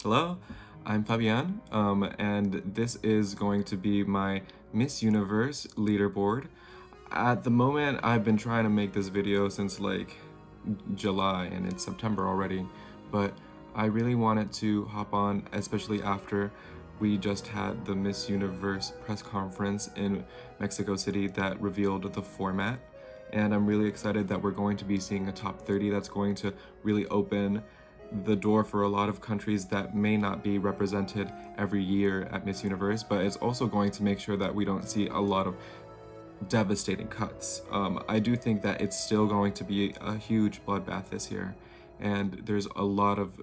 Hello, I'm Fabian, and this is going to be my Miss Universe leaderboard. At the moment, I've been trying to make this video since like July, and it's September already, but I really wanted to hop on, especially after we just had the Miss Universe press conference in Mexico City that revealed the format. And I'm really excited that we're going to be seeing a top 30 that's going to really open the door for a lot of countries that may not be represented every year at Miss Universe, but it's also going to make sure that we don't see a lot of devastating cuts. I do think that it's still going to be a huge bloodbath this year, and there's a lot of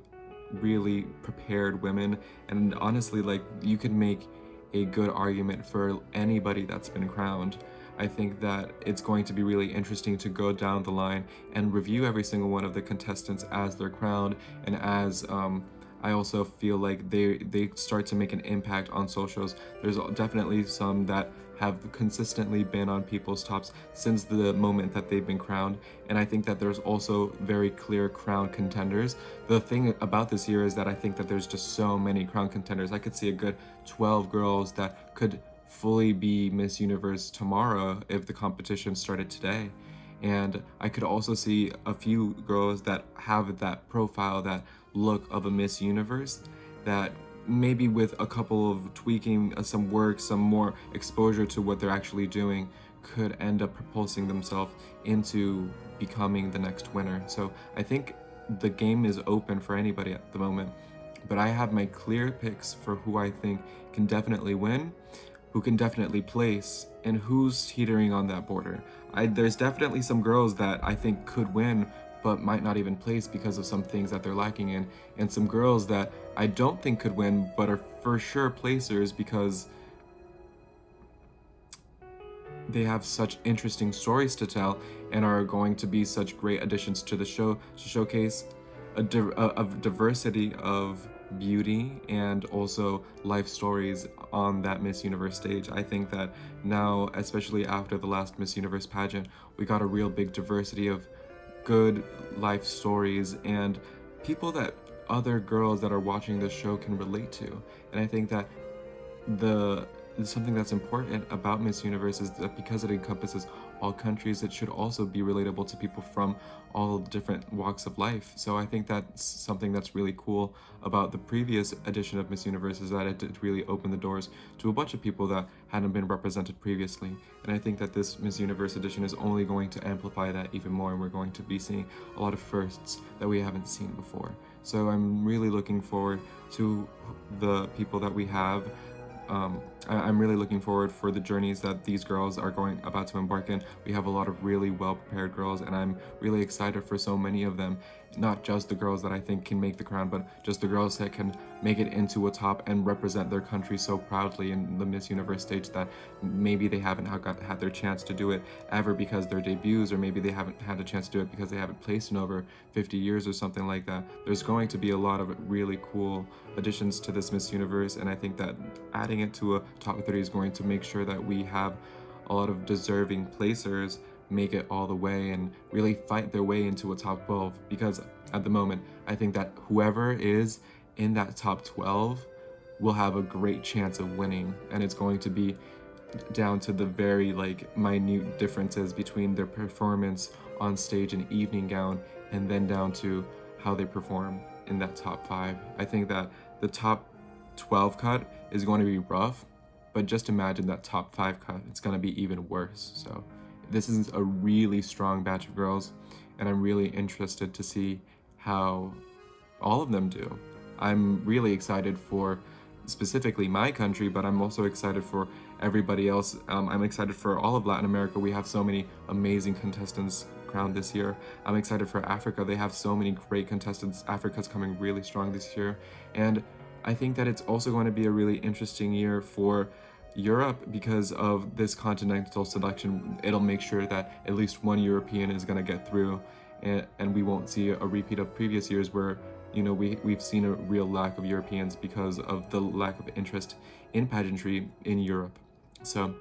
really prepared women, and honestly, like, you could make a good argument for anybody that's been crowned. I think that it's going to be really interesting to go down the line and review every single one of the contestants as they're crowned, and as I also feel like they start to make an impact on socials. There's definitely some that have consistently been on people's tops since the moment that they've been crowned, and I think that there's also very clear crown contenders. The thing about this year is that I think that there's just so many crown contenders. I could see a good 12 girls that could fully be Miss Universe tomorrow if the competition started today. And I could also see a few girls that have that profile, that look of a Miss Universe, that maybe with a couple of tweaking, some work, some more exposure to what they're actually doing, could end up propulsing themselves into becoming the next winner. So I think the game is open for anybody at the moment, but I have my clear picks for who I think can definitely win, who can definitely place, and who's teetering on that border. There's definitely some girls that I think could win but might not even place because of some things that they're lacking in, and some girls that I don't think could win but are for sure placers because they have such interesting stories to tell and are going to be such great additions to the show to showcase a diversity of beauty and also life stories on that Miss Universe stage. I think that now, especially after the last Miss Universe pageant, we got a real big diversity of good life stories and people that other girls that are watching this show can relate to. And I think that something that's important about Miss Universe is that because it encompasses all countries, it should also be relatable to people from all different walks of life. So I think that's something that's really cool about the previous edition of Miss Universe, is that it did really open the doors to a bunch of people that hadn't been represented previously. And I think that this Miss Universe edition is only going to amplify that even more, and we're going to be seeing a lot of firsts that we haven't seen before. So I'm really looking forward to the people that we have. I'm really looking forward for the journeys that these girls are about to embark in. We have a lot of really well prepared girls, and I'm really excited for so many of them. Not just the girls that I think can make the crown, but just the girls that can make it into a top and represent their country so proudly in the Miss Universe stage that maybe they haven't had their chance to do it ever because they're debuts, or maybe they haven't had a chance to do it because they haven't placed in over 50 years or something like that. There's going to be a lot of really cool additions to this Miss Universe, and I think that adding it to a top 30 is going to make sure that we have a lot of deserving placers make it all the way and really fight their way into a top 12, because at the moment I think that whoever is in that top 12 will have a great chance of winning, and it's going to be down to the very minute differences between their performance on stage in evening gown and then down to how they perform in that top 5. I think that the top 12 cut is going to be rough, but just imagine that top 5 cut, it's going to be even worse. So this is a really strong batch of girls, and I'm really interested to see how all of them do. I'm really excited for specifically my country, but I'm also excited for everybody else. I'm excited for all of Latin America. We have so many amazing contestants crowned this year. I'm excited for Africa. They have so many great contestants. Africa's coming really strong this year. And I think that it's also going to be a really interesting year for Europe because of this continental selection. It'll make sure that at least one European is going to get through, and we won't see a repeat of previous years where we've seen a real lack of Europeans because of the lack of interest in pageantry in Europe. So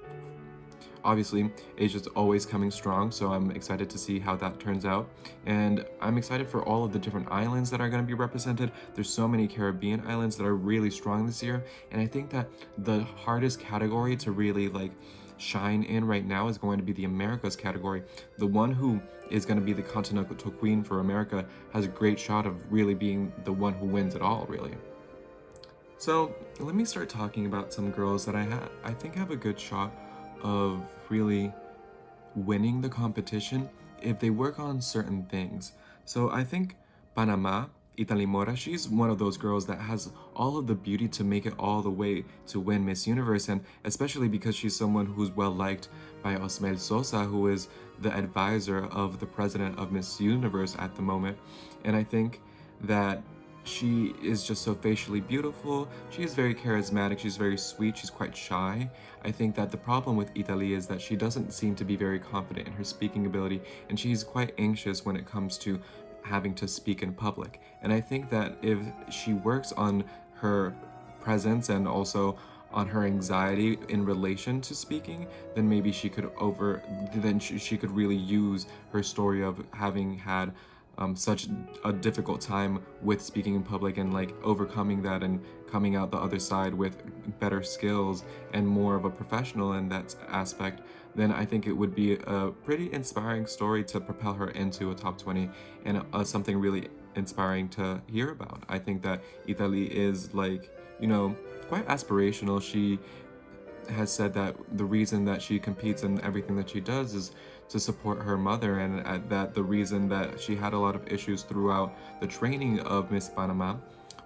obviously, Asia's always coming strong, so I'm excited to see how that turns out. And I'm excited for all of the different islands that are going to be represented. There's so many Caribbean islands that are really strong this year, and I think that the hardest category to really like shine in right now is going to be the Americas category. The one who is going to be the continental queen for America has a great shot of really being the one who wins it all, really. So let me start talking about some girls that I think have a good shot of really winning the competition if they work on certain things. So I think Panama, Mora, she's one of those girls that has all of the beauty to make it all the way to win Miss Universe, and especially because she's someone who's well liked by Osmel Sosa, who is the advisor of the president of Miss Universe at the moment. And I think that she is just so facially beautiful. She is very charismatic. She's very sweet. She's quite shy. I think that the problem with Eali is that she doesn't seem to be very confident in her speaking ability, and she's quite anxious when it comes to having to speak in public. And I think that if she works on her presence and also on her anxiety in relation to speaking, then maybe she could she could really use her story of having had such a difficult time with speaking in public and like overcoming that and coming out the other side with better skills and more of a professional in that aspect, then I think it would be a pretty inspiring story to propel her into a top 20 and something really inspiring to hear about. I think that Eali is like, quite aspirational. She has said that the reason that she competes and everything that she does is to support her mother, and that the reason that she had a lot of issues throughout the training of Miss Panama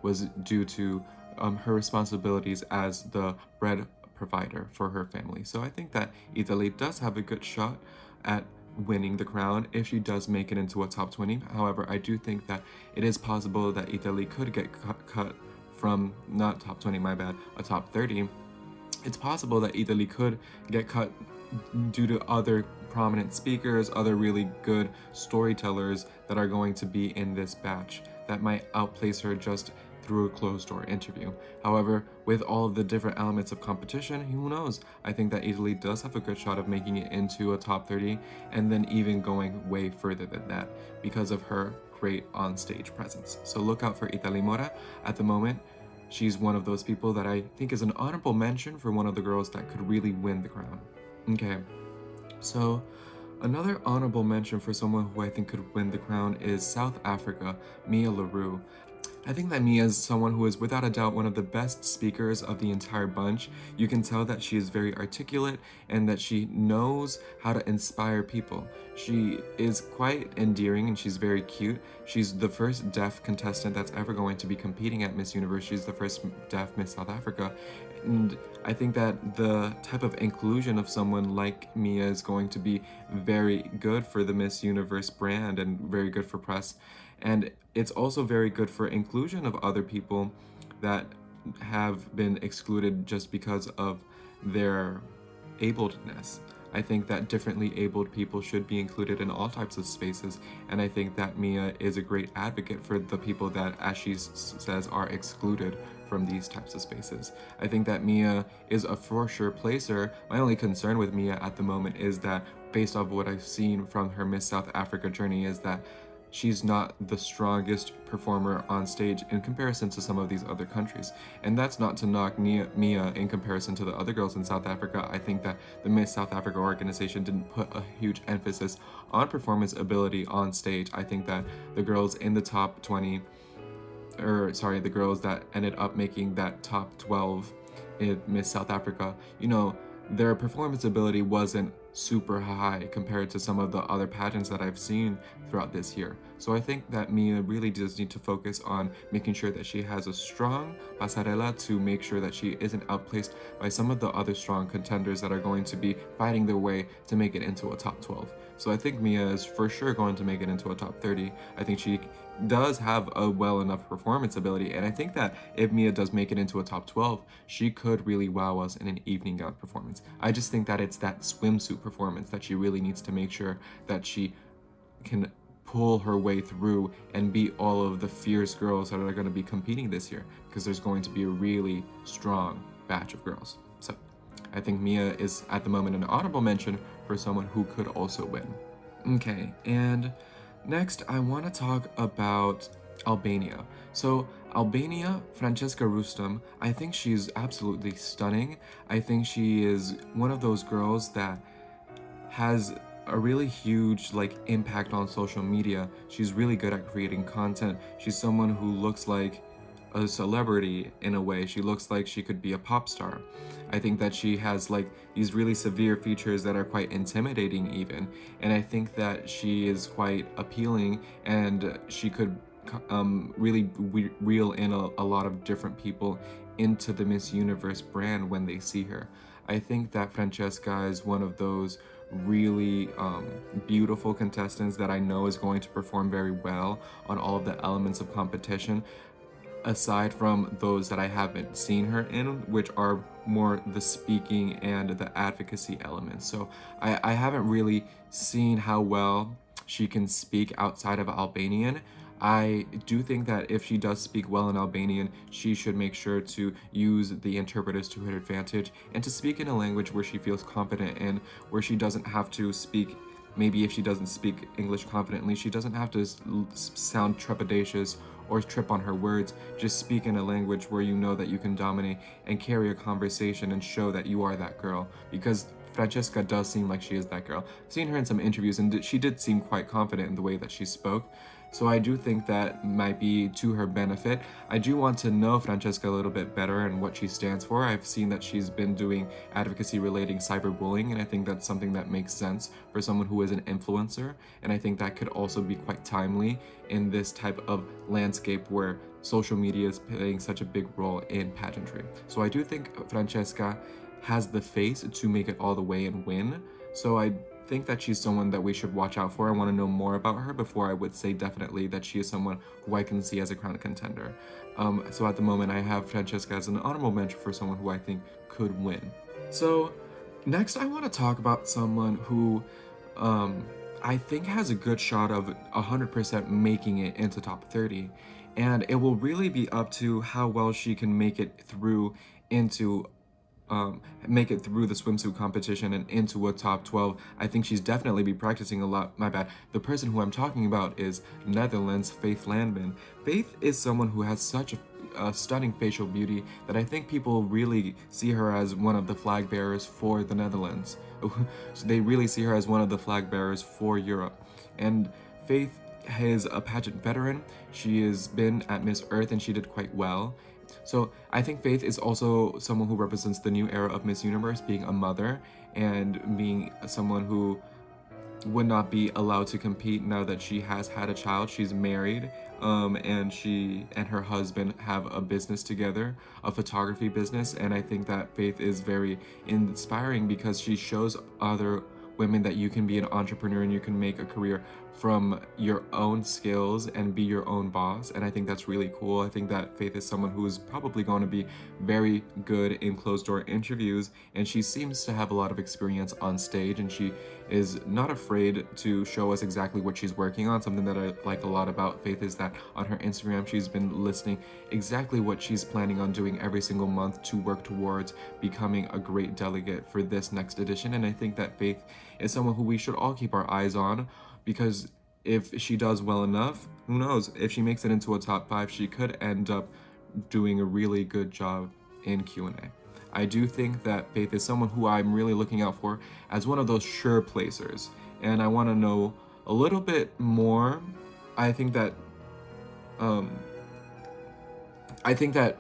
was due to her responsibilities as the bread provider for her family. So I think that Eali does have a good shot at winning the crown if she does make it into a top 20. However, I do think that it is possible that Eali could get cut from, not top 20, my bad, a top 30. It's possible that Eali could get cut due to other prominent speakers, other really good storytellers that are going to be in this batch that might outplace her just through a closed-door interview. However, with all of the different elements of competition, who knows? I think that Eali does have a good shot of making it into a top 30 and then even going way further than that because of her great on-stage presence. So look out for Eali Mora. At the moment, she's one of those people that I think is an honorable mention for one of the girls that could really win the crown. Okay, so another honorable mention for someone who I think could win the crown is South Africa, Mia Laro. I think that Mia is someone who is without a doubt one of the best speakers of the entire bunch. You can tell that she is very articulate and that she knows how to inspire people. She is quite endearing and she's very cute. She's the first deaf contestant that's ever going to be competing at Miss Universe. She's the first deaf Miss South Africa. And I think that the type of inclusion of someone like Mia is going to be very good for the Miss Universe brand and very good for press. And it's also very good for inclusion of other people that have been excluded just because of their abledness. I think that differently abled people should be included in all types of spaces, and I think that Mia is a great advocate for the people that, as she says, are excluded from these types of spaces. I think that Mia is a for sure placer. My only concern with Mia at the moment is that, based off what I've seen from her Miss South Africa journey, is that she's not the strongest performer on stage in comparison to some of these other countries. And that's not to knock Mia in comparison to the other girls in South Africa. I think that the Miss South Africa organization didn't put a huge emphasis on performance ability on stage. I think that the girls in the top 20, the girls that ended up making that top 12 in Miss South Africa, their performance ability wasn't super high compared to some of the other pageants that I've seen throughout this year. So I think that Mia really does need to focus on making sure that she has a strong pasarela to make sure that she isn't outplaced by some of the other strong contenders that are going to be fighting their way to make it into a top 12. So I think Mia is for sure going to make it into a top 30. I think she does have a well enough performance ability, and I think that if Mia does make it into a top 12, she could really wow us in an evening gown performance. I just think that it's that swimsuit performance that she really needs to make sure that she can pull her way through and beat all of the fierce girls that are going to be competing this year, because there's going to be a really strong batch of girls. So I think Mia is at the moment an honorable mention for someone who could also win. Okay, and next I want to talk about Albania. So Albania, Franchesca Rustam, I think she's absolutely stunning. I think she is one of those girls that has a really huge impact on social media. She's really good at creating content. She's someone who looks like a celebrity in a way. She looks like she could be a pop star. I think that she has these really severe features that are quite intimidating even, and I think that she is quite appealing, and she could really reel in a lot of different people into the Miss Universe brand when they see her. I think that Franchesca is one of those really beautiful contestants that I know is going to perform very well on all of the elements of competition, aside from those that I haven't seen her in, which are more the speaking and the advocacy elements. So I haven't really seen how well she can speak outside of Albanian. I do think that if she does speak well in Albanian, she should make sure to use the interpreters to her advantage and to speak in a language where she feels confident in, where she doesn't have to speak. Maybe if she doesn't speak English confidently, she doesn't have to sound trepidatious or trip on her words. Just speak in a language where you know that you can dominate and carry a conversation and show that you are that girl. Because Franchesca does seem like she is that girl. I've seen her in some interviews and she did seem quite confident in the way that she spoke. So I do think that might be to her benefit. I do want to know Franchesca a little bit better and what she stands for. I've seen that she's been doing advocacy relating cyberbullying, and I think that's something that makes sense for someone who is an influencer. And I think that could also be quite timely in this type of landscape where social media is playing such a big role in pageantry. So I do think Franchesca has the face to make it all the way and win. So I think that she's someone that we should watch out for. I want to know more about her before I would say definitely that she is someone who I can see as a crown contender. So at the moment, I have Franchesca as an honorable mention for someone who I think could win. So next, I want to talk about someone who I think has a good shot of 100% making it into top 30. And it will really be up to how well she can make it through into make it through the swimsuit competition and into a top 12. I think she's definitely be practicing a lot. My bad. The person who I'm talking about is Netherlands' Faith Landman. Faith is someone who has such a stunning facial beauty that I think people really see her as one of the flag bearers for the Netherlands. So they really see her as one of the flag bearers for Europe. And Faith is a pageant veteran. She has been at Miss Earth and she did quite well. So I think Faith is also someone who represents the new era of Miss Universe, being a mother and being someone who would not be allowed to compete now that she has had a child. She's married, and she and her husband have a business together, a photography business, and I think that Faith is very inspiring because she shows other women that you can be an entrepreneur and you can make a career from your own skills and be your own boss. And I think that's really cool. I think that Faith is someone who is probably going to be very good in closed door interviews, and she seems to have a lot of experience on stage, and she is not afraid to show us exactly what she's working on. Something that I like a lot about Faith is that on her Instagram she's been listing exactly what she's planning on doing every single month to work towards becoming a great delegate for this next edition. And I think that Faith is someone who we should all keep our eyes on, because if she does well enough, who knows, if she makes it into a top 5, she could end up doing a really good job in Q&A. I do think that Faith is someone who I'm really looking out for as one of those sure placers, and I want to know a little bit more. I think that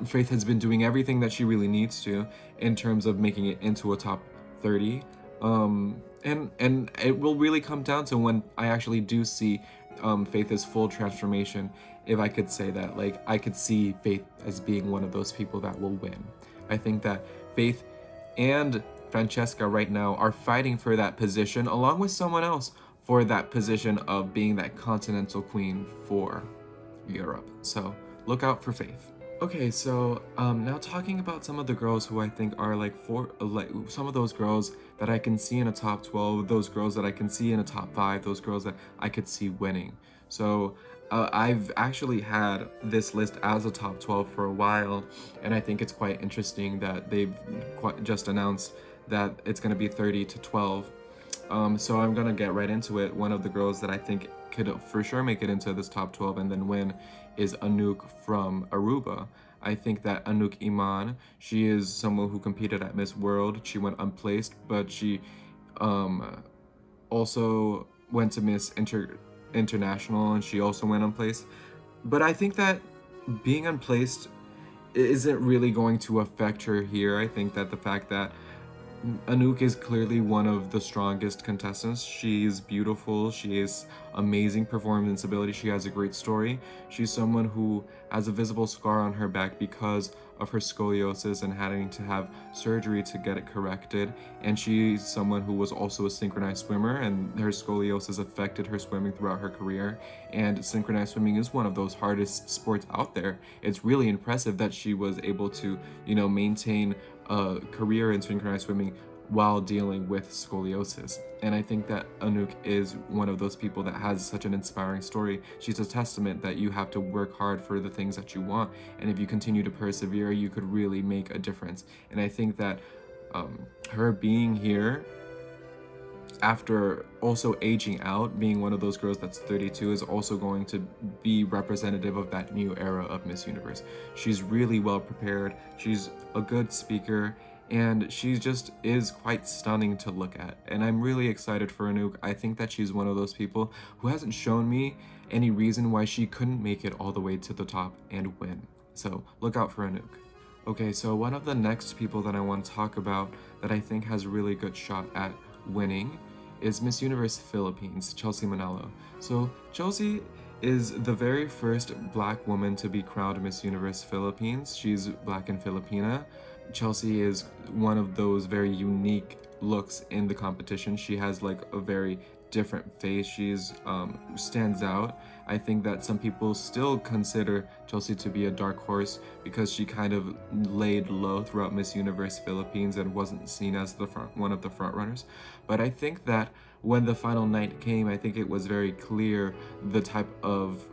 Faith has been doing everything that she really needs to in terms of making it into a top 30. And it will really come down to when I actually do see Faith's full transformation, if I could say that. Like, I could see Faith as being one of those people that will win. I think that Faith and Franchesca right now are fighting for that position, along with someone else, for that position of being that continental queen for Europe. So look out for Faith. Okay, so now talking about some of the girls who I think are some of those girls that I can see in a top 12, those girls that I can see in a top 5, those girls that I could see winning. So I've actually had this list as a top 12 for a while, and I think it's quite interesting that they've just announced that it's going to be 30-12. So I'm going to get right into it. One of the girls that I think could for sure make it into this top 12 and then win is ANUK from Aruba. I think that ANUK Iman, she is someone who competed at Miss World. She went unplaced, but she also went to Miss International, and she also went unplaced. But I think that being unplaced isn't really going to affect her here. I think that the fact that ANUK is clearly one of the strongest contestants. She's beautiful. She has amazing performance ability. She has a great story. She's someone who has a visible scar on her back because of her scoliosis and having to have surgery to get it corrected. And she's someone who was also a synchronized swimmer, and her scoliosis affected her swimming throughout her career. And synchronized swimming is one of those hardest sports out there. It's really impressive that she was able to, maintain a career in synchronized swimming while dealing with scoliosis. And I think that ANUK is one of those people that has such an inspiring story. She's a testament that you have to work hard for the things that you want, and if you continue to persevere, you could really make a difference. And I think that her being here after also aging out, being one of those girls that's 32, is also going to be representative of that new era of Miss Universe. She's really well prepared, she's a good speaker, and she just is quite stunning to look at. And I'm really excited for ANUK. I think that she's one of those people who hasn't shown me any reason why she couldn't make it all the way to the top and win. So look out for ANUK. Okay, so one of the next people that I want to talk about that I think has a really good shot at winning is Miss Universe Philippines, Chelsea Manalo. So Chelsea is the very first black woman to be crowned Miss Universe Philippines. She's black and Filipina. Chelsea is one of those very unique looks in the competition. She has like a very different face. She's stands out. I think that some people still consider Chelsea to be a dark horse because she kind of laid low throughout Miss Universe Philippines and wasn't seen as one of the front runners. But I think that when the final night came, I think it was very clear the type of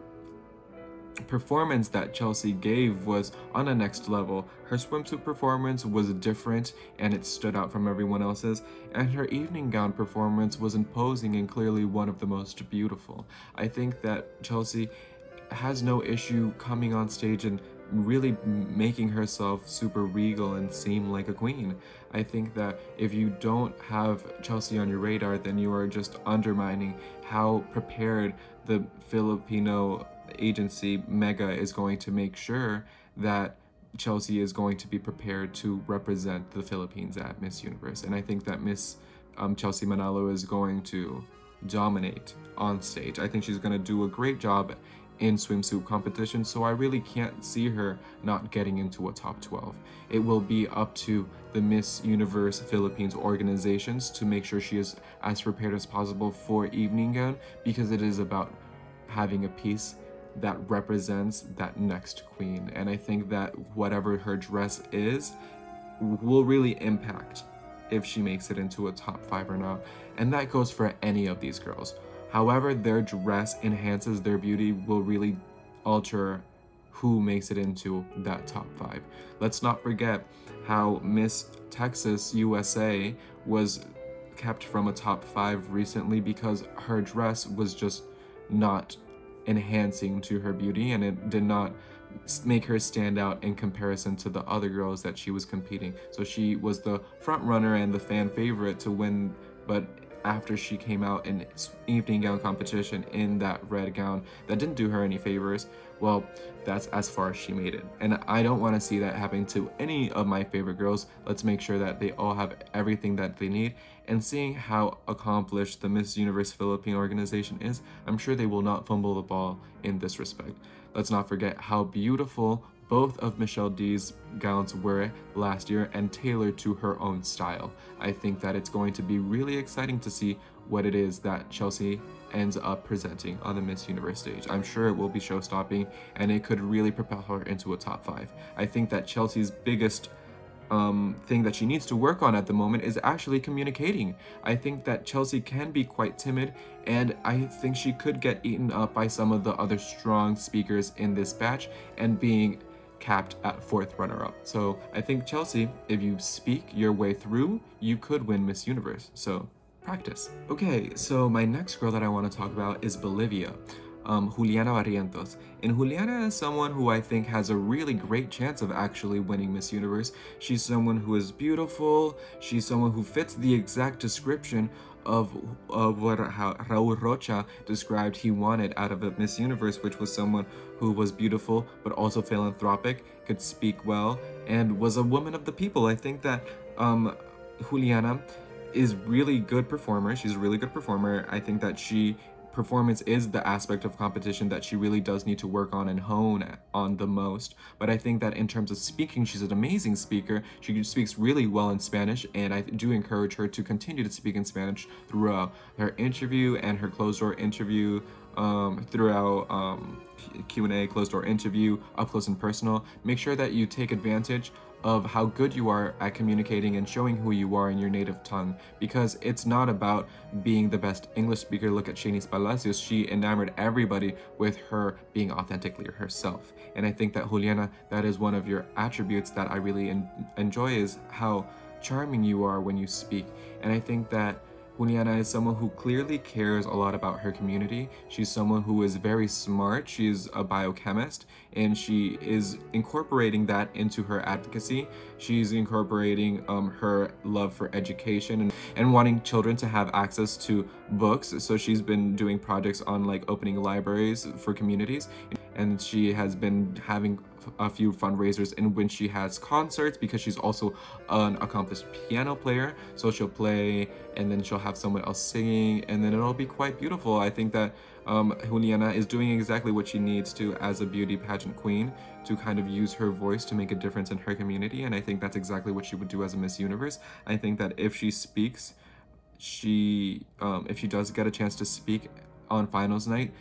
performance that Chelsea gave was on a next level. Her swimsuit performance was different and it stood out from everyone else's, and her evening gown performance was imposing and clearly one of the most beautiful. I think that Chelsea has no issue coming on stage and really making herself super regal and seem like a queen. I think that if you don't have Chelsea on your radar, then you are just undermining how prepared the Filipino agency Mega is going to make sure that Chelsea is going to be prepared to represent the Philippines at Miss Universe. And I think that Miss Chelsea Manalo is going to dominate on stage. I think she's going to do a great job in swimsuit competition, so I really can't see her not getting into a top 12. It will be up to the Miss Universe Philippines organizations to make sure she is as prepared as possible for evening gown, because it is about having a piece that represents that next queen. And I think that whatever her dress is will really impact if she makes it into a top 5 or not. And that goes for any of these girls. However their dress enhances their beauty will really alter who makes it into that top 5. Let's not forget how Miss Texas USA was kept from a top 5 recently because her dress was just not enhancing to her beauty, and it did not make her stand out in comparison to the other girls that she was competing. So she was the front runner and the fan favorite to win, but after she came out in evening gown competition in that red gown that didn't do her any favors, well, that's as far as she made it. And I don't want to see that happen to any of my favorite girls. Let's make sure that they all have everything that they need. And seeing how accomplished the Miss Universe Philippine organization is, I'm sure they will not fumble the ball in this respect. Let's not forget how beautiful both of Michelle D's gowns were last year and tailored to her own style. I think that it's going to be really exciting to see what it is that Chelsea ends up presenting on the Miss Universe stage. I'm sure it will be show-stopping and it could really propel her into a top 5. I think that Chelsea's biggest thing that she needs to work on at the moment is actually communicating. I think that Chelsea can be quite timid, and I think she could get eaten up by some of the other strong speakers in this batch, and being capped at 4th runner-up. So I think Chelsea, if you speak your way through, you could win Miss Universe. So practice. Okay, so my next girl that I want to talk about is Bolivia. Juliana Barrientos. And Juliana is someone who I think has a really great chance of actually winning Miss Universe. She's someone who is beautiful. She's someone who fits the exact description of what Raul Rocha described he wanted out of a Miss Universe, which was someone who was beautiful but also philanthropic, could speak well, and was a woman of the people. I think that Juliana is really good performer. She's a really good performer. I think that performance is the aspect of competition that she really does need to work on and hone on the most. But I think that in terms of speaking, she's an amazing speaker. She speaks really well in Spanish, and I do encourage her to continue to speak in Spanish throughout her interview and her closed-door interview, throughout Q&A, closed-door interview, up close and personal. Make sure that you take advantage of how good you are at communicating and showing who you are in your native tongue, because it's not about being the best English speaker. Look at Shanice Palacios. She enamored everybody with her being authentically herself. And I think that Juliana, that is one of your attributes that I really enjoy, is how charming you are when you speak. And I think that Juliana is someone who clearly cares a lot about her community. She's someone who is very smart. She's a biochemist, and she is incorporating that into her advocacy. She's incorporating her love for education and wanting children to have access to books. So she's been doing projects on like opening libraries for communities, and she has been having a few fundraisers in when she has concerts, because she's also an accomplished piano player. So she'll play and then she'll have someone else singing, and then it'll be quite beautiful. I think that Juliana is doing exactly what she needs to as a beauty pageant queen, to kind of use her voice to make a difference in her community. And I think that's exactly what she would do as a Miss Universe. I think that if she speaks, if she does get a chance to speak on finals night,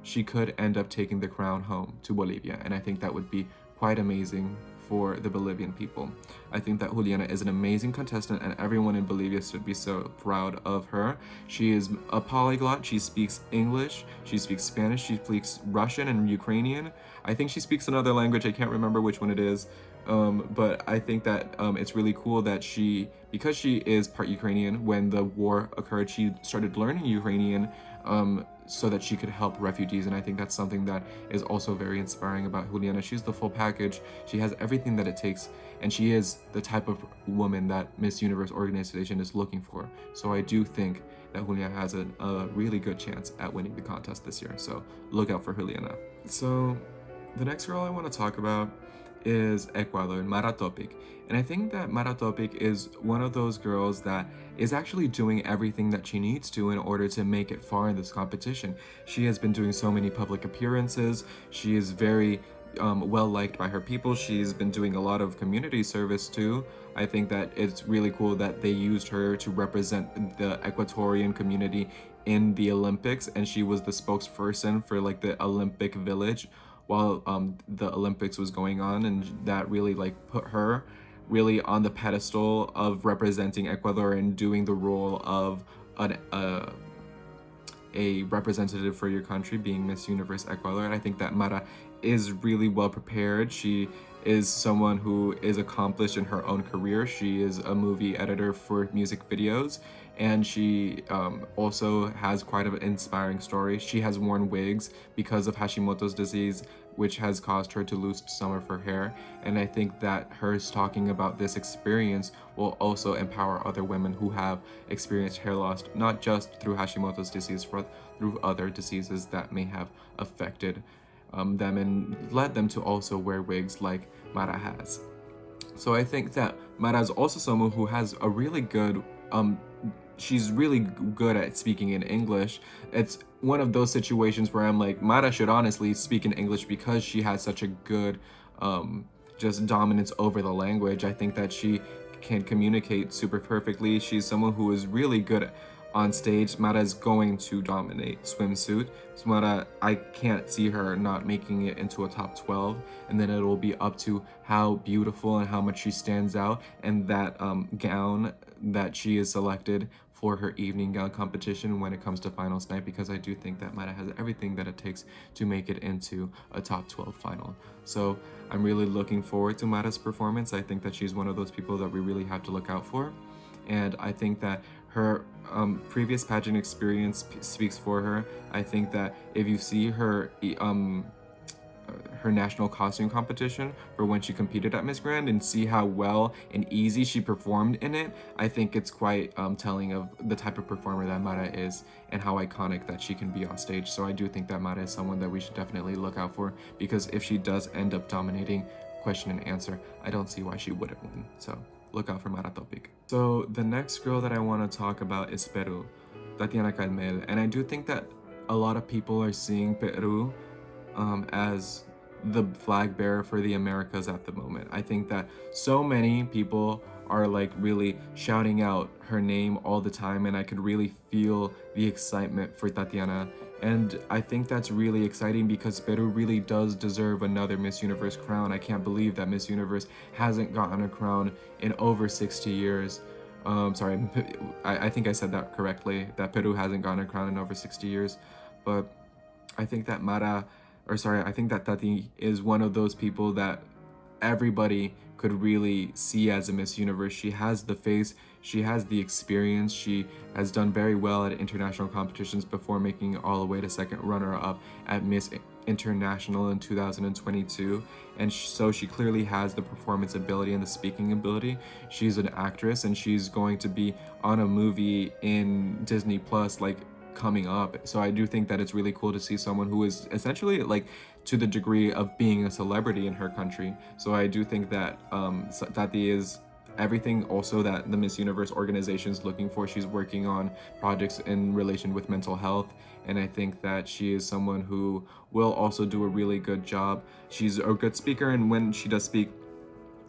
she could end up taking the crown home to Bolivia, and I think that would be quite amazing for the Bolivian people. I think that Juliana is an amazing contestant, and everyone in Bolivia should be so proud of her. She is a polyglot. She speaks English, she speaks Spanish, she speaks Russian and Ukrainian. I think she speaks another language, I can't remember which one it is. But I think that it's really cool that because she is part Ukrainian, when the war occurred, she started learning Ukrainian so that she could help refugees. And I think that's something that is also very inspiring about Juliana. She's the full package. She has everything that it takes, and she is the type of woman that Miss Universe organization is looking for. So I do think that Juliana has a really good chance at winning the contest this year. So look out for Juliana. So the next girl I want to talk about is Ecuador, Mara Topic. And I think that Mara Topic is one of those girls that is actually doing everything that she needs to in order to make it far in this competition. She has been doing so many public appearances. She is very well liked by her people. She's been doing a lot of community service too. I think that it's really cool that they used her to represent the Ecuadorian community in the Olympics, and she was the spokesperson for like the Olympic Village while the Olympics was going on, and that really like put her really on the pedestal of representing Ecuador and doing the role of a representative for your country, being Miss Universe Ecuador. And I think that Mara is really well prepared. She is someone who is accomplished in her own career. She is a movie editor for music videos, and she also has quite an inspiring story. She has worn wigs because of Hashimoto's disease, which has caused her to lose some of her hair. And I think that hers talking about this experience will also empower other women who have experienced hair loss, not just through Hashimoto's disease, but through other diseases that may have affected them and led them to also wear wigs like Mara has. So I think that Mara is also someone who has a really good she's really good at speaking in English. It's one of those situations where I'm like, Mara should honestly speak in English because she has such a good just dominance over the language. I think that she can communicate super perfectly. She's someone who is really good on stage, Mara is going to dominate swimsuit. So Mara, I can't see her not making it into a top 12, and then it'll be up to how beautiful and how much she stands out, and that gown that she is selected for her evening gown competition when it comes to finals night, because I do think that Mara has everything that it takes to make it into a top 12 final. So I'm really looking forward to Mara's performance. I think that she's one of those people that we really have to look out for. And I think that her previous pageant experience speaks for her. I think that if you see her national costume competition for when she competed at Miss Grand and see how well and easy she performed in it, I think it's quite telling of the type of performer that Mara is and how iconic that she can be on stage. So I do think that Mara is someone that we should definitely look out for, because if she does end up dominating question and answer, I don't see why she wouldn't win. So look out for Mara topic. So the next girl that I want to talk about is Peru, Tatiana Calmel, and I do think that a lot of people are seeing Peru as the flag bearer for the Americas at the moment. I think that so many people are like really shouting out her name all the time, and I could really feel the excitement for Tatiana. And I think that's really exciting because Peru really does deserve another Miss Universe crown. I can't believe that Miss Universe hasn't gotten a crown in over 60 years. Sorry, I think I said that correctly, that Peru hasn't gotten a crown in over 60 years. But I think that I think that Tati is one of those people that everybody could really see as a Miss Universe. She has the face, she has the experience, she has done very well at international competitions before making it all the way to second runner-up at Miss International in 2022, and so she clearly has the performance ability and the speaking ability. She's an actress, and she's going to be on a movie in Disney Plus like coming up. So I do think that it's really cool to see someone who is essentially like to the degree of being a celebrity in her country. So I do think that Tati is everything also that the Miss Universe organization is looking for. She's working on projects in relation with mental health, and I think that she is someone who will also do a really good job. She's a good speaker, and when she does speak,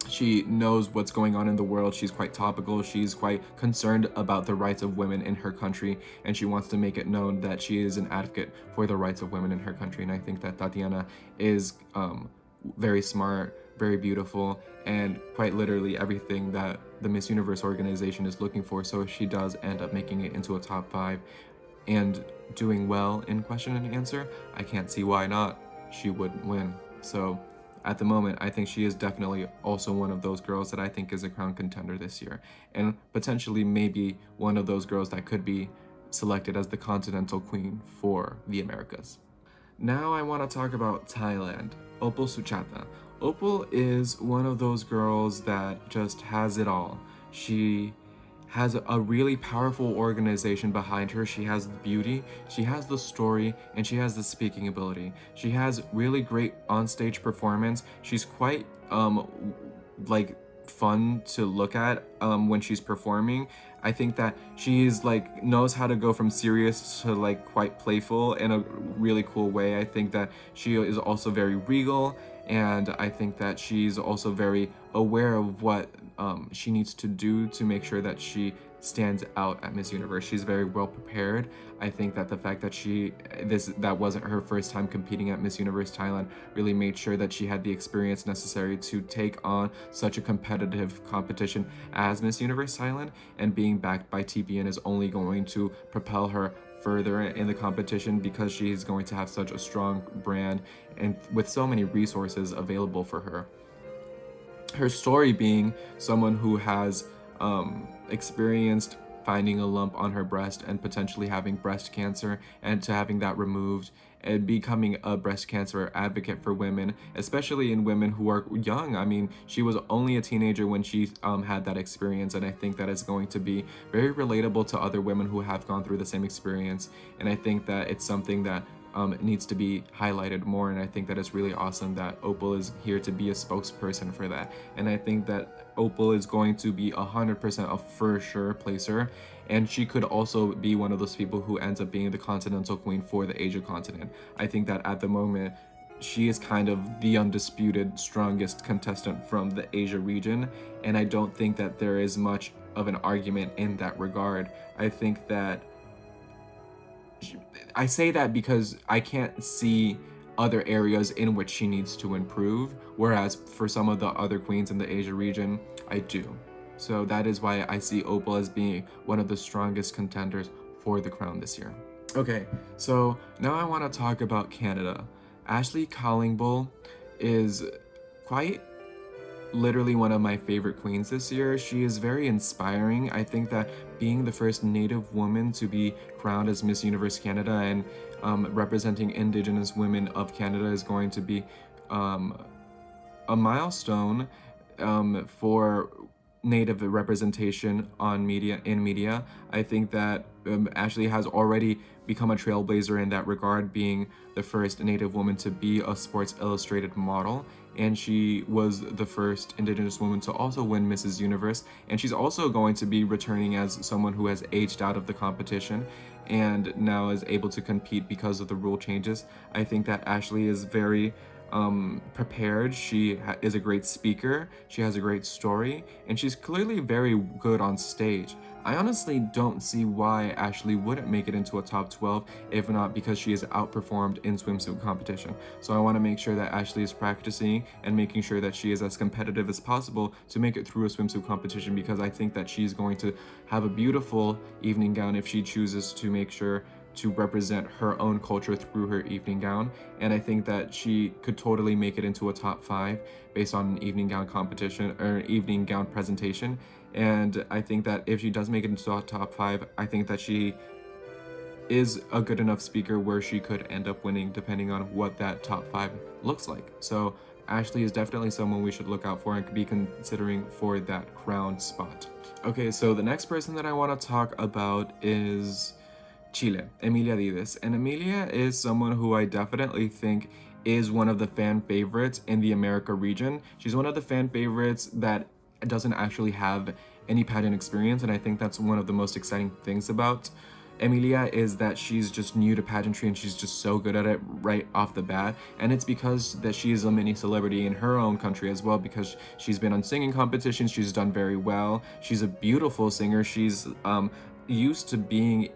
she knows what's going on in the world. She's quite topical. She's quite concerned about the rights of women in her country, and she wants to make it known that she is an advocate for the rights of women in her country. And I think that Tatiana is very smart, very beautiful, and quite literally everything that the Miss Universe organization is looking for. So if she does end up making it into a top 5 and doing well in question and answer, I can't see why not she would win. So at the moment, I think she is definitely also one of those girls that I think is a crown contender this year, and potentially maybe one of those girls that could be selected as the continental queen for the Americas. Now I want to talk about Thailand. Oppo Suata. Oppo is one of those girls that just has it all. She has a really powerful organization behind her. She has the beauty, she has the story, and she has the speaking ability. She has really great on-stage performance. She's quite like fun to look at when she's performing. I think that she's like knows how to go from serious to like quite playful in a really cool way. I think that she is also very regal, and I think that she's also very aware of what she needs to do to make sure that she stands out at Miss Universe. She's very well prepared. I think that the fact that that wasn't her first time competing at Miss Universe Thailand really made sure that she had the experience necessary to take on such a competitive competition as Miss Universe Thailand, and being backed by TPN is only going to propel her further in the competition, because she's going to have such a strong brand and with so many resources available for her. Her story being someone who has experienced finding a lump on her breast and potentially having breast cancer, and to having that removed and becoming a breast cancer advocate for women, especially in women who are young. I mean, she was only a teenager when she had that experience, and I think that is going to be very relatable to other women who have gone through the same experience. And I think that it's something that needs to be highlighted more, and I think that it's really awesome that Opal is here to be a spokesperson for that. And I think that Opal is going to be 100% a for sure placer, and she could also be one of those people who ends up being the continental queen for the Asia continent. I think that at the moment, she is kind of the undisputed strongest contestant from the Asia region, and I don't think that there is much of an argument in that regard. I think that I say that because I can't see other areas in which she needs to improve, whereas for some of the other queens in the Asia region, I do. So that is why I see Opal as being one of the strongest contenders for the crown this year. Okay, so now I want to talk about Canada. Ashley Callingbull is quite literally one of my favorite queens this year. She is very inspiring. I think that being the first Native woman to be crowned as Miss Universe Canada and representing Indigenous women of Canada is going to be a milestone for Native representation on media. I think that Ashley has already become a trailblazer in that regard, being the first Native woman to be a Sports Illustrated model, and she was the first Indigenous woman to also win Mrs. Universe, and she's also going to be returning as someone who has aged out of the competition and now is able to compete because of the rule changes. I think that Ashley is very prepared. She is a great speaker, she has a great story, and she's clearly very good on stage. I honestly don't see why Ashley wouldn't make it into a top 12, if not because she is outperformed in swimsuit competition. So I want to make sure that Ashley is practicing and making sure that she is as competitive as possible to make it through a swimsuit competition, because I think that she's going to have a beautiful evening gown if she chooses to make sure to represent her own culture through her evening gown. And I think that she could totally make it into a top 5 based on an evening gown competition or evening gown presentation. And I think that if she does make it into a top 5, I think that she is a good enough speaker where she could end up winning depending on what that top 5 looks like. So Ashley is definitely someone we should look out for and be considering for that crown spot. Okay, so the next person that I want to talk about is Chile, Emilia Dides. And Emilia is someone who I definitely think is one of the fan favorites in the America region. She's one of the fan favorites that doesn't actually have any pageant experience, and I think that's one of the most exciting things about Emilia is that she's just new to pageantry and she's just so good at it right off the bat. And it's because that she is a mini celebrity in her own country as well, because she's been on singing competitions, she's done very well, she's a beautiful singer, she's used to being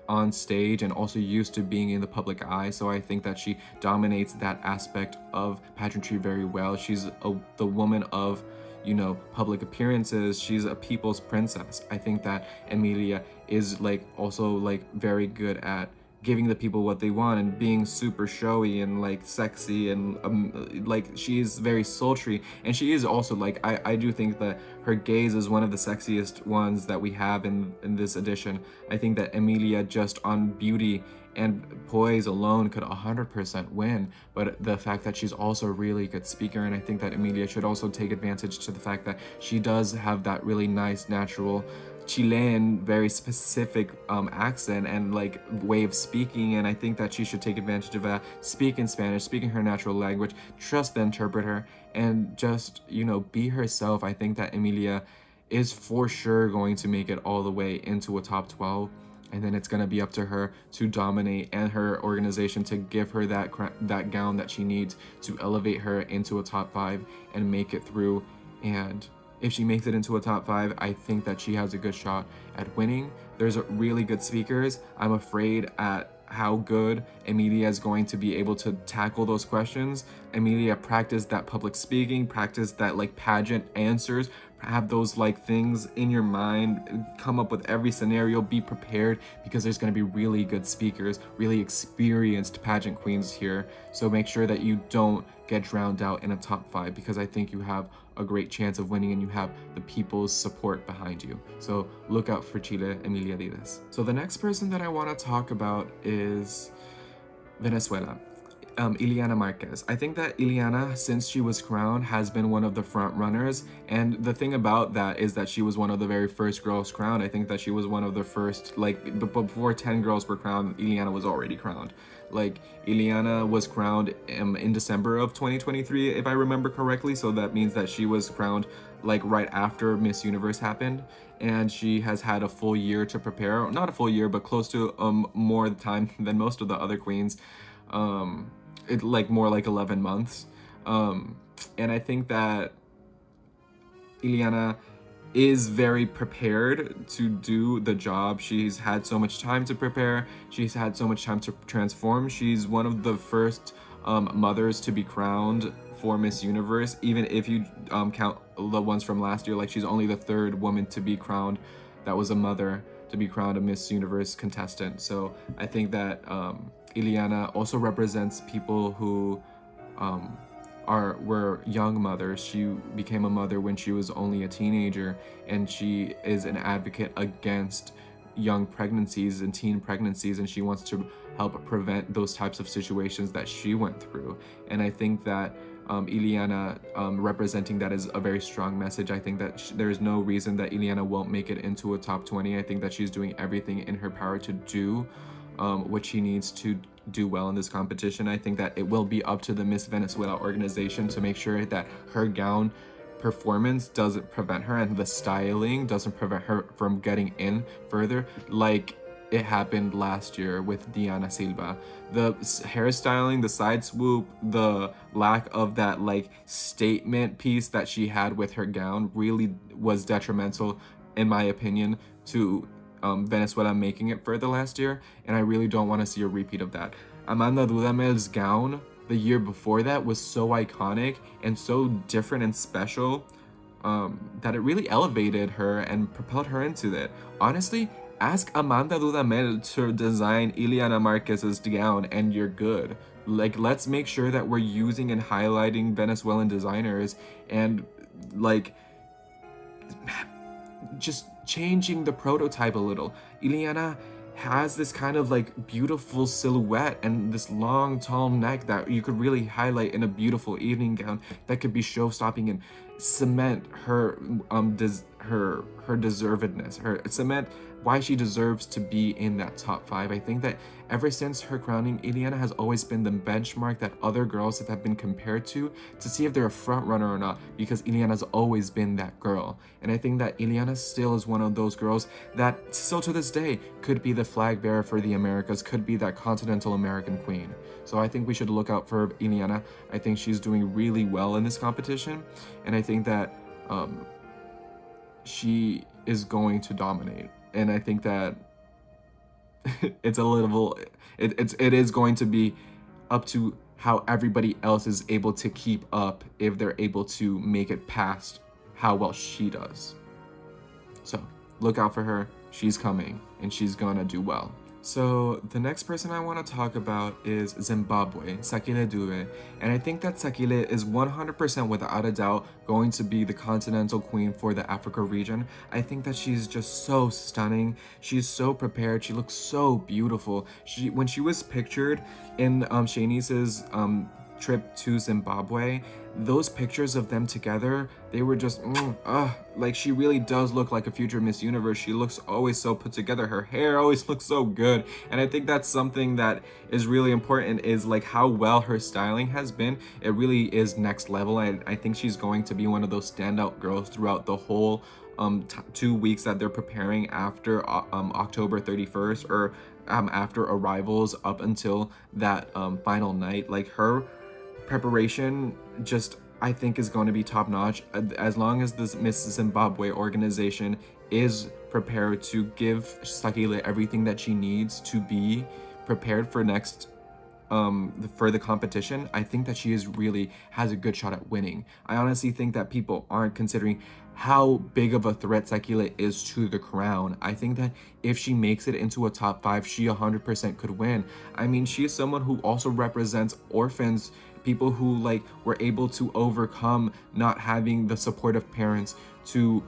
on stage and also used to being in the public eye. So I think that she dominates that aspect of pageantry very well. She's the woman of, you know, public appearances. She's a people's princess. I think that Emilia is like also like very good at giving the people what they want and being super showy and like sexy and like she's very sultry, and she is also like I do think that her gaze is one of the sexiest ones that we have in this edition. I think that Emilia just on beauty and poise alone could 100% win, but the fact that she's also a really good speaker, and I think that Emilia should also take advantage to the fact that she does have that really nice natural Chilean, very specific accent and like way of speaking, and I think that she should take advantage of that, speak in Spanish, speak in her natural language, trust the interpreter, and just, you know, be herself. I think that Emilia is for sure going to make it all the way into a top 12, and then it's going to be up to her to dominate and her organization to give her that gown that she needs to elevate her into a top 5 and make it through. And if she makes it into a top 5, I think that she has a good shot at winning. There's really good speakers. I'm afraid at how good Emilia is going to be able to tackle those questions. Emilia practiced that public speaking, practiced that like pageant answers, have those like things in your mind, come up with every scenario, be prepared, because there's going to be really good speakers, really experienced pageant queens here. So make sure that you don't get drowned out in a top 5, because I think you have a great chance of winning and you have the people's support behind you. So look out for Chile, Emilia Dides. So the next person that I want to talk about is Venezuela. Elana Marquez. I think that Eliana, since she was crowned, has been one of the front runners, and the thing about that is that she was one of the very first girls crowned. I think that she was one of the first, like before 10 girls were crowned, Eliana was already crowned. Like Eliana was crowned in December of 2023, if I remember correctly, so that means that she was crowned like right after Miss Universe happened, and she has had a full year to prepare. Not a full year, but close to more time than most of the other queens. It like more like 11 months. And I think that Eliana is very prepared to do the job. She's had so much time to prepare. She's had so much time to transform. She's one of the first mothers to be crowned for Miss Universe, even if you count the ones from last year. Like, she's only the third woman to be crowned that was a mother to be crowned a Miss Universe contestant. So I think that Ileana also represents people who were young mothers. She became a mother when she was only a teenager, and she is an advocate against young pregnancies and teen pregnancies, and she wants to help prevent those types of situations that she went through. And I think that Ileana representing that is a very strong message. I think that there's no reason that Ileana won't make it into a top 20. I think that she's doing everything in her power to do what she needs to do well in this competition. I think that it will be up to the Miss Venezuela organization to make sure that her gown performance doesn't prevent her, and the styling doesn't prevent her from getting in further, like it happened last year with Diana Silva. The hairstyling, the side swoop, the lack of that like statement piece that she had with her gown really was detrimental, in my opinion, to Venezuela making it further last year, and I really don't want to see a repeat of that. Amanda Dudamel's gown the year before that was so iconic and so different and special that it really elevated her and propelled her into it. Honestly, ask Amanda Dudamel to design Ileana Marquez's gown and you're good. Like, let's make sure that we're using and highlighting Venezuelan designers and like just changing the prototype a little. Ileana has this kind of like beautiful silhouette and this long tall neck that you could really highlight in a beautiful evening gown that could be show-stopping and cement her her deservedness, her cement why she deserves to be in that top 5. I think that ever since her crowning, Ileana has always been the benchmark that other girls have been compared to see if they're a front runner or not, because Ileana's always been that girl. And I think that Ileana still is one of those girls that still to this day could be the flag bearer for the Americas, could be that continental American queen. So I think we should look out for Ileana. I think she's doing really well in this competition, and I think that she is going to dominate. And I think that it's a little, it is going to be up to how everybody else is able to keep up if they're able to make it past how well she does. So look out for her. She's coming and she's gonna do well. So the next person I want to talk about is Zimbabwe, Sakile Dube, and I think that Sakile is 100% without a doubt going to be the continental queen for the Africa region. I think that she's just so stunning. She's so prepared. She looks so beautiful. When she was pictured in Shanice's trip to Zimbabwe, those pictures of them together, they were just like, she really does look like a future Miss Universe. She looks always so put together. Her hair always looks so good, and I think that's something that is really important, is like how well her styling has been. It really is next level, and I think she's going to be one of those standout girls throughout the whole 2 weeks that they're preparing after October 31st, or after arrivals up until that final night. Like, her preparation just, I think, is going to be top notch, as long as this Miss Zimbabwe organization is prepared to give Sakile everything that she needs to be prepared for next for the competition. I think that she really has a good shot at winning. I honestly think that people aren't considering how big of a threat Sakile is to the crown. I think that if she makes it into a top 5, she 100% could win. I mean, she is someone who also represents orphans, people who like were able to overcome not having the support of parents to,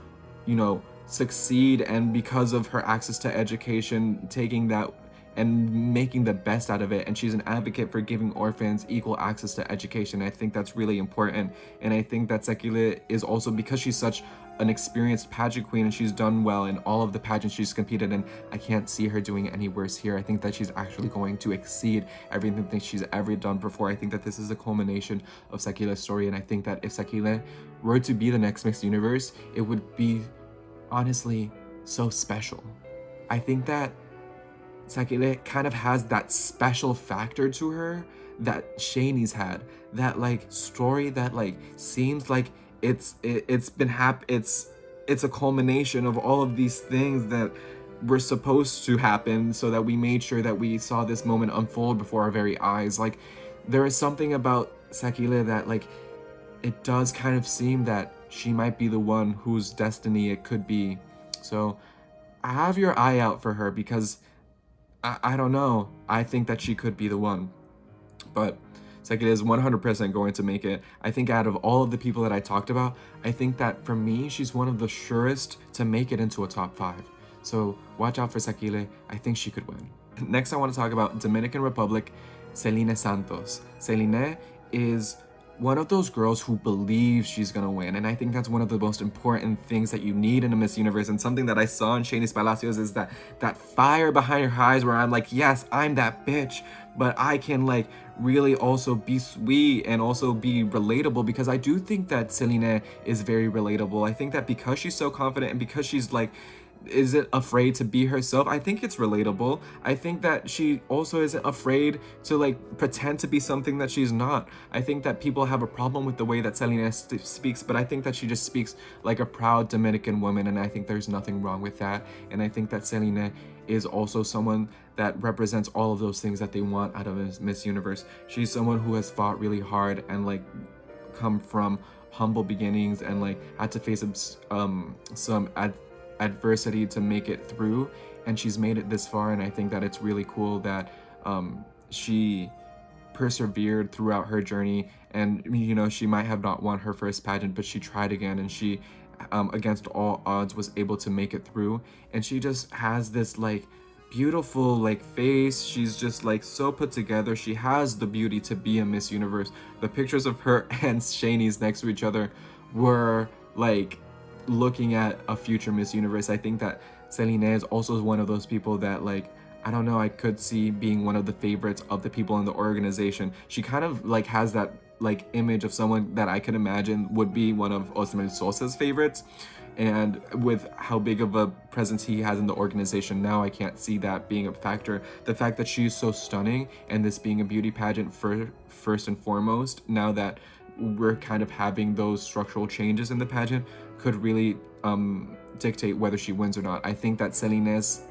you know, succeed, and because of her access to education, taking that and making the best out of it. And she's an advocate for giving orphans equal access to education. I think that's really important. And I think that Sakile is also, because she's such an experienced pageant queen and she's done well in all of the pageants she's competed in, I can't see her doing any worse here. I think that she's actually going to exceed everything that she's ever done before. I think that this is a culmination of Sakile's story, and I think that if Sakile were to be the next Miss Universe, it would be honestly so special. I think that Sakile kind of has that special factor to her that Shani's had. That like story that like seems like it's it's a culmination of all of these things that were supposed to happen, so that we made sure that we saw this moment unfold before our very eyes. Like, there is something about Sakala that, like, it does kind of seem that she might be the one whose destiny it could be. So have your eye out for her, because I don't know. I think that she could be the one. But Sakala is 100% going to make it. I think out of all of the people that I talked about, I think that for me, she's one of the surest to make it into a top 5. So watch out for Sakala. I think she could win. Next, I want to talk about Dominican Republic, Selen Santos. Selen is one of those girls who believes she's gonna win, and I think that's one of the most important things that you need in a Miss Universe. And something that I saw in Shanice Palacios is that fire behind her eyes, where I'm like, yes, I'm that bitch, but I can like really also be sweet and also be relatable, because I do think that Selen is very relatable. I think that because she's so confident and because she's like isn't afraid to be herself, I think it's relatable. I think that she also isn't afraid to like pretend to be something that she's not. I think that people have a problem with the way that Selen speaks, but I think that she just speaks like a proud Dominican woman, and I think there's nothing wrong with that. And I think that Selen is also someone that represents all of those things that they want out of Miss Universe. She's someone who has fought really hard and like come from humble beginnings and like had to face some adversity to make it through, and she's made it this far. And I think that it's really cool that she persevered throughout her journey, and you know, she might have not won her first pageant, but she tried again, and she against all odds was able to make it through. And she just has this like beautiful like face. She's just like so put together. She has the beauty to be a Miss Universe. The pictures of her and Shanice next to each other were like looking at a future Miss Universe. I think that Selen is also one of those people that like, I don't know, I could see being one of the favorites of the people in the organization. She kind of like has that like image of someone that I could imagine would be one of Osmel Sosa's favorites. And with how big of a presence he has in the organization now, I can't see that being a factor. The fact that she's so stunning, and this being a beauty pageant first and foremost, now that we're kind of having those structural changes in the pageant, could really dictate whether she wins or not. I think that Selen's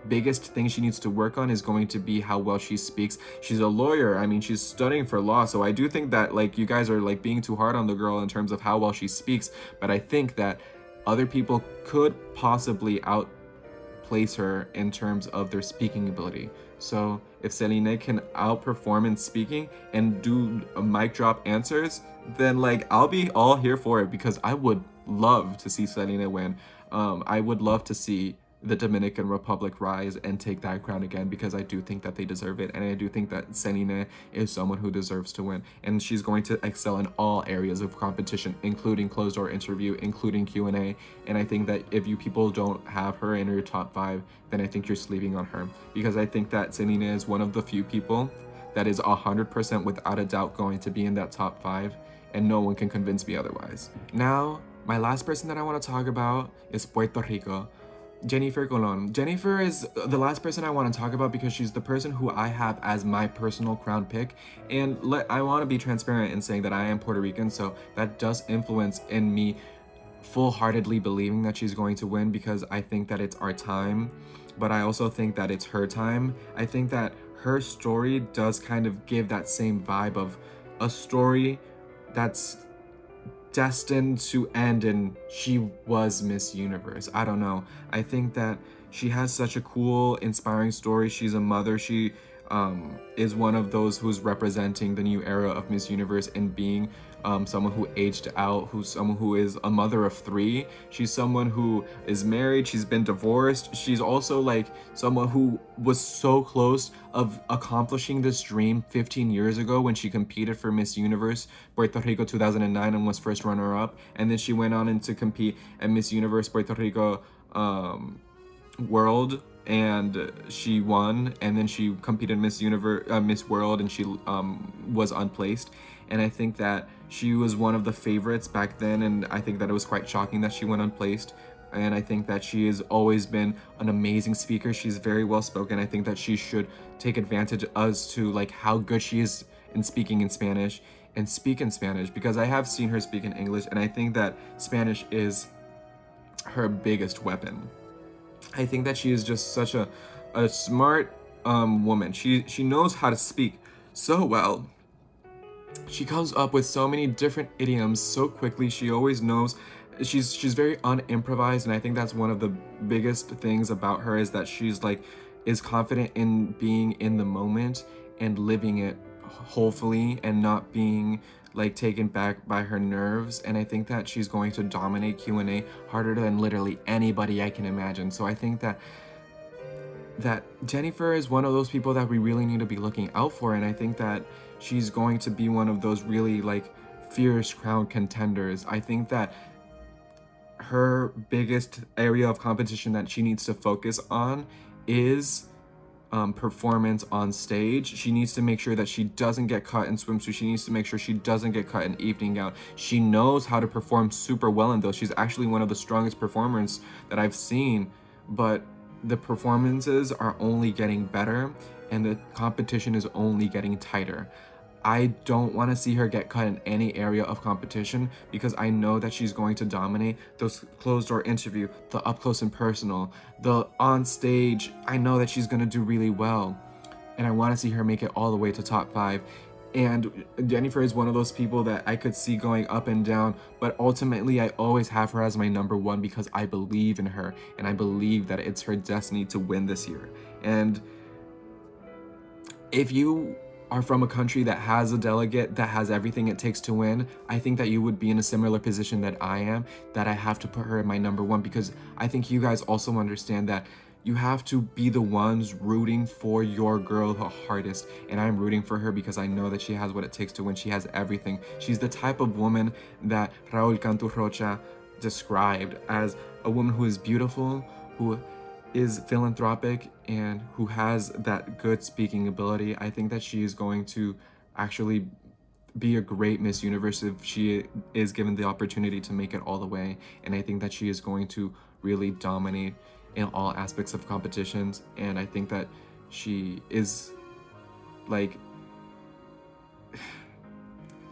biggest thing she needs to work on is going to be how well she speaks. She's a lawyer. I mean, she's studying for law, so I do think that like you guys are like being too hard on the girl in terms of how well she speaks, but I think that other people could possibly outplace her in terms of their speaking ability. So if Selen can outperform in speaking and do a mic drop answers, then like I'll be all here for it, because I would love to see Selen win. I would love to see the Dominican Republic rise and take that crown again, because I do think that they deserve it, and I do think that Selen is someone who deserves to win, and she's going to excel in all areas of competition, including closed door interview, including Q&A. And I think that if you people don't have her in your top 5, then I think you're sleeping on her, because I think that Selen is one of the few people that is 100% without a doubt going to be in that top 5, and no one can convince me otherwise. Now, my last person that I want to talk about is Puerto Rico. Jennifer Colon. Jennifer is the last person I want to talk about, because she's the person who I have as my personal crown pick. And I want to be transparent in saying that I am Puerto Rican, so that does influence in me full-heartedly believing that she's going to win, because I think that it's our time, but I also think that it's her time. I think that her story does kind of give that same vibe of a story that's destined to end and she was Miss Universe. I don't know. I think that she has such a cool, inspiring story. She's a mother. She is one of those who's representing the new era of Miss Universe and being someone who aged out, who's someone who is a mother of 3. She's someone who is married, she's been divorced. She's also like someone who was so close of accomplishing this dream 15 years ago when she competed for Miss Universe Puerto Rico 2009 and was first runner-up. And then she went on to compete at Miss Universe Puerto Rico World, and she won. And then she competed in Miss World, and she was unplaced. And I think that she was one of the favorites back then, and I think that it was quite shocking that she went unplaced. And I think that she has always been an amazing speaker. She's very well spoken. I think that she should take advantage as to like how good she is in speaking in Spanish and speak in Spanish, because I have seen her speak in English, and I think that Spanish is her biggest weapon. I think that she is just such a smart woman. She knows how to speak so well. She comes up with so many different idioms so quickly. She always knows. She's very unimprovised, and I think that's one of the biggest things about her is that she's like is confident in being in the moment and living it hopefully and not being like taken back by her nerves. And I think that she's going to dominate Q&A harder than literally anybody I can imagine. So I think that Jennifer is one of those people that we really need to be looking out for, and I think that she's going to be one of those really like fierce crown contenders. I think that her biggest area of competition that she needs to focus on is performance on stage. She needs to make sure that she doesn't get cut in swimsuit. She needs to make sure she doesn't get cut in evening gown. She knows how to perform super well in those. She's actually one of the strongest performers that I've seen, but the performances are only getting better and the competition is only getting tighter. I don't want to see her get cut in any area of competition because I know that she's going to dominate those closed door interview, the up close and personal, the on stage. I know that she's going to do really well, and I want to see her make it all the way to top 5. And Jennifer is one of those people that I could see going up and down, but ultimately I always have her as my number 1 because I believe in her and I believe that it's her destiny to win this year. And if you are from a country that has a delegate that has everything it takes to win, I think that you would be in a similar position that I am, that I have to put her in my number 1 because I think you guys also understand that you have to be the ones rooting for your girl the hardest. And I'm rooting for her because I know that she has what it takes to win. She has everything. She's the type of woman that Raul Canturrocha described as a woman who is beautiful, who is philanthropic, and who has that good speaking ability. I think that she is going to actually be a great Miss Universe if she is given the opportunity to make it all the way. And I think that she is going to really dominate in all aspects of competitions. And I think that she is like,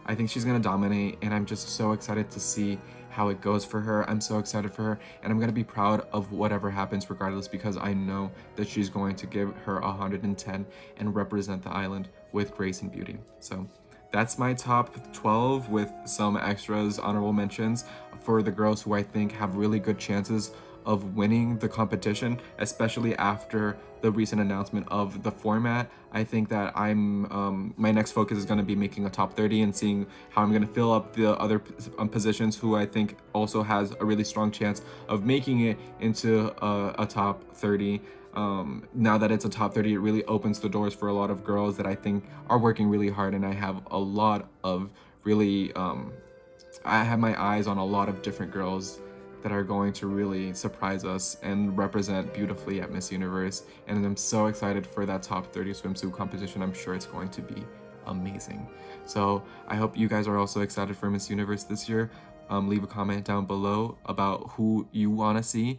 I think she's gonna dominate, and I'm just so excited to see how it goes for her. I'm so excited for her, and I'm gonna be proud of whatever happens regardless because I know that she's going to give her 110 and represent the island with grace and beauty. So that's my top 12 with some extras, honorable mentions for the girls who I think have really good chances of winning the competition, especially after the recent announcement of the format. I think that my next focus is going to be making a top 30 and seeing how I'm going to fill up the other positions who I think also has a really strong chance of making it into a top 30. Now that it's a top 30, it really opens the doors for a lot of girls that I think are working really hard, and I have a lot of really I have my eyes on a lot of different girls that are going to really surprise us and represent beautifully at Miss Universe. And I'm so excited for that top 30 swimsuit competition. I'm sure it's going to be amazing. So I hope you guys are also excited for Miss Universe this year. Leave a comment down below about who you want to see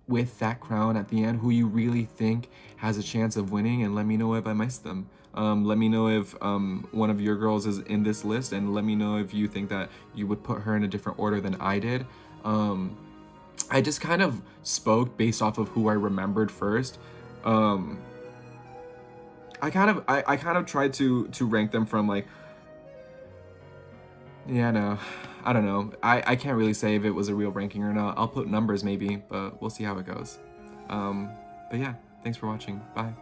with that crown at the end, who you really think has a chance of winning, and let me know if I missed them. Let me know if one of your girls is in this list, and let me know if you think that you would put her in a different order than I did. I just kind of spoke based off of who I remembered first. I kind of tried to rank them from like, yeah, no, I don't know. I can't really say if it was a real ranking or not. I'll put numbers maybe, but we'll see how it goes. But yeah, thanks for watching. Bye.